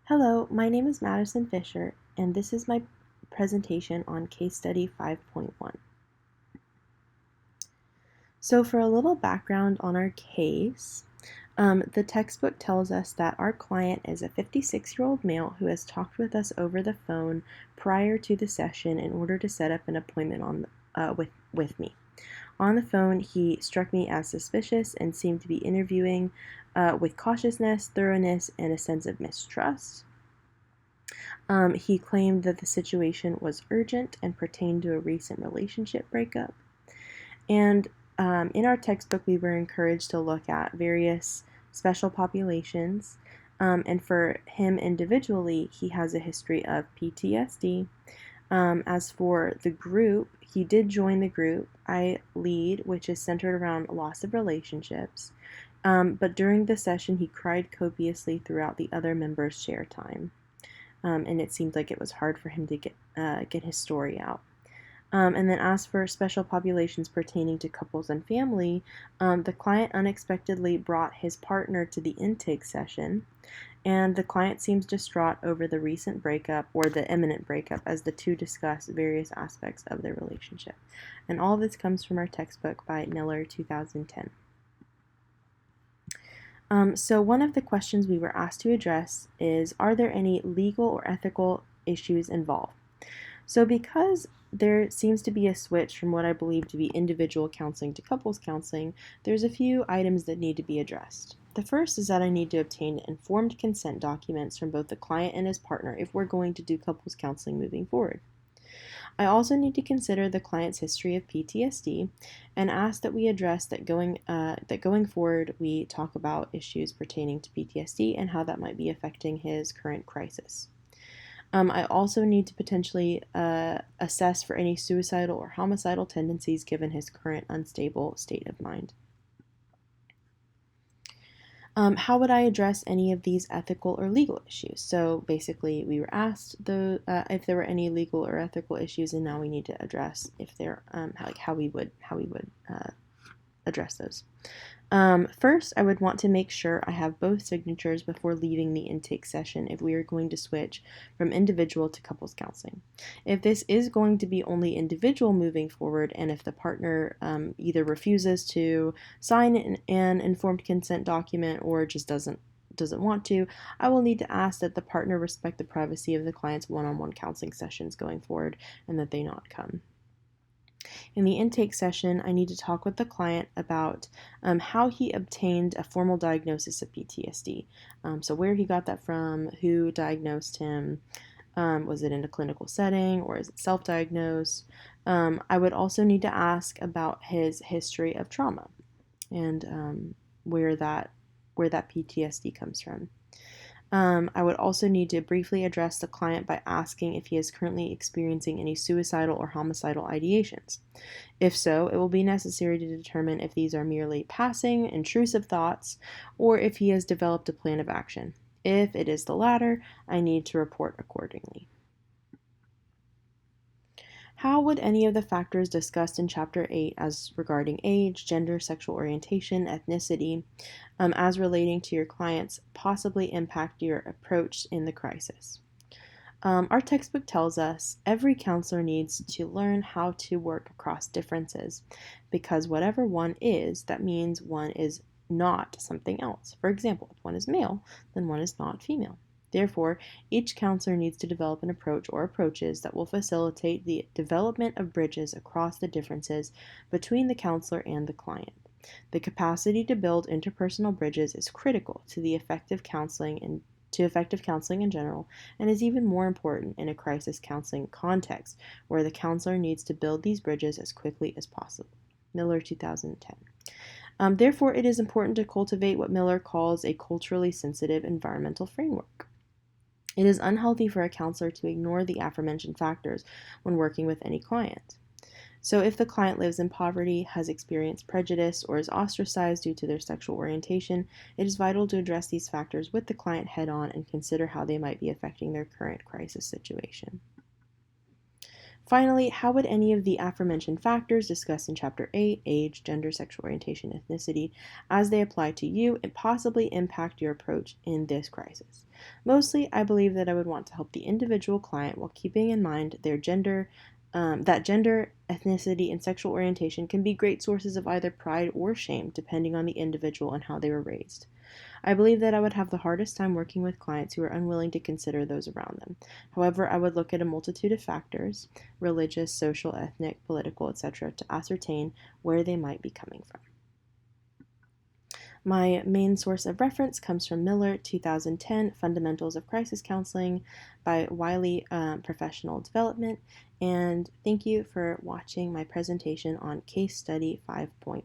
Hello, my name is Madison Fisher, and this is my presentation on Case Study 5.1. So for a little background on our case, the textbook tells us that our client is a 56-year-old male who has talked with us over the phone prior to the session in order to set up an appointment with me. On the phone, he struck me as suspicious and seemed to be interviewing with cautiousness, thoroughness, and a sense of mistrust. He claimed that the situation was urgent and pertained to a recent relationship breakup. And in our textbook, we were encouraged to look at various special populations. And for him individually, he has a history of PTSD. As for the group, he did join the group I lead, which is centered around loss of relationships. But during the session, he cried copiously throughout the other members' share time. And it seemed like it was hard for him to get his story out. And then as for special populations pertaining to couples and family, the client unexpectedly brought his partner to the intake session, and the client seems distraught over the recent breakup or the imminent breakup as the two discuss various aspects of their relationship. And all of this comes from our textbook by Miller, 2010. So one of the questions we were asked to address is, are there any legal or ethical issues involved? So because there seems to be a switch from what I believe to be individual counseling to couples counseling, there's a few items that need to be addressed. The first is that I need to obtain informed consent documents from both the client and his partner if we're going to do couples counseling moving forward. I also need to consider the client's history of PTSD and ask that we address that going forward we talk about issues pertaining to PTSD and how that might be affecting his current crisis. I also need to potentially assess for any suicidal or homicidal tendencies given his current unstable state of mind. How would I address any of these ethical or legal issues? So basically, we were asked if there were any legal or ethical issues, and now we need to address if they're how we would address those. First, I would want to make sure I have both signatures before leaving the intake session if we are going to switch from individual to couples counseling. If this is going to be only individual moving forward, and if the partner either refuses to sign an informed consent document or just doesn't want to, I will need to ask that the partner respect the privacy of the client's one-on-one counseling sessions going forward and that they not come. In the intake session, I need to talk with the client about how he obtained a formal diagnosis of PTSD. So where he got that from, who diagnosed him, was it in a clinical setting or is it self-diagnosed? I would also need to ask about his history of trauma and where that PTSD comes from. I would also need to briefly address the client by asking if he is currently experiencing any suicidal or homicidal ideations. If so, it will be necessary to determine if these are merely passing, intrusive thoughts, or if he has developed a plan of action. If it is the latter, I need to report accordingly. How would any of the factors discussed in Chapter 8 as regarding age, gender, sexual orientation, ethnicity, as relating to your clients possibly impact your approach in the crisis? Our textbook tells us every counselor needs to learn how to work across differences because whatever one is, that means one is not something else. For example, if one is male, then one is not female. Therefore, each counselor needs to develop an approach or approaches that will facilitate the development of bridges across the differences between the counselor and the client. The capacity to build interpersonal bridges is critical to effective counseling in general, and is even more important in a crisis counseling context where the counselor needs to build these bridges as quickly as possible. Miller, 2010. Therefore, it is important to cultivate what Miller calls a culturally sensitive environmental framework. It is unhealthy for a counselor to ignore the aforementioned factors when working with any client. So if the client lives in poverty, has experienced prejudice, or is ostracized due to their sexual orientation, it is vital to address these factors with the client head-on and consider how they might be affecting their current crisis situation. Finally, how would any of the aforementioned factors discussed in Chapter 8, age, gender, sexual orientation, ethnicity, as they apply to you, and possibly impact your approach in this crisis? Mostly, I believe that I would want to help the individual client while keeping in mind their gender, that gender, ethnicity, and sexual orientation can be great sources of either pride or shame depending on the individual and how they were raised. I believe that I would have the hardest time working with clients who are unwilling to consider those around them. However, I would look at a multitude of factors religious, social, ethnic, political, etc. to ascertain where they might be coming from. My main source of reference comes from Miller, 2010, Fundamentals of Crisis Counseling by Wiley Professional Development. And thank you for watching my presentation on Case Study 5.1.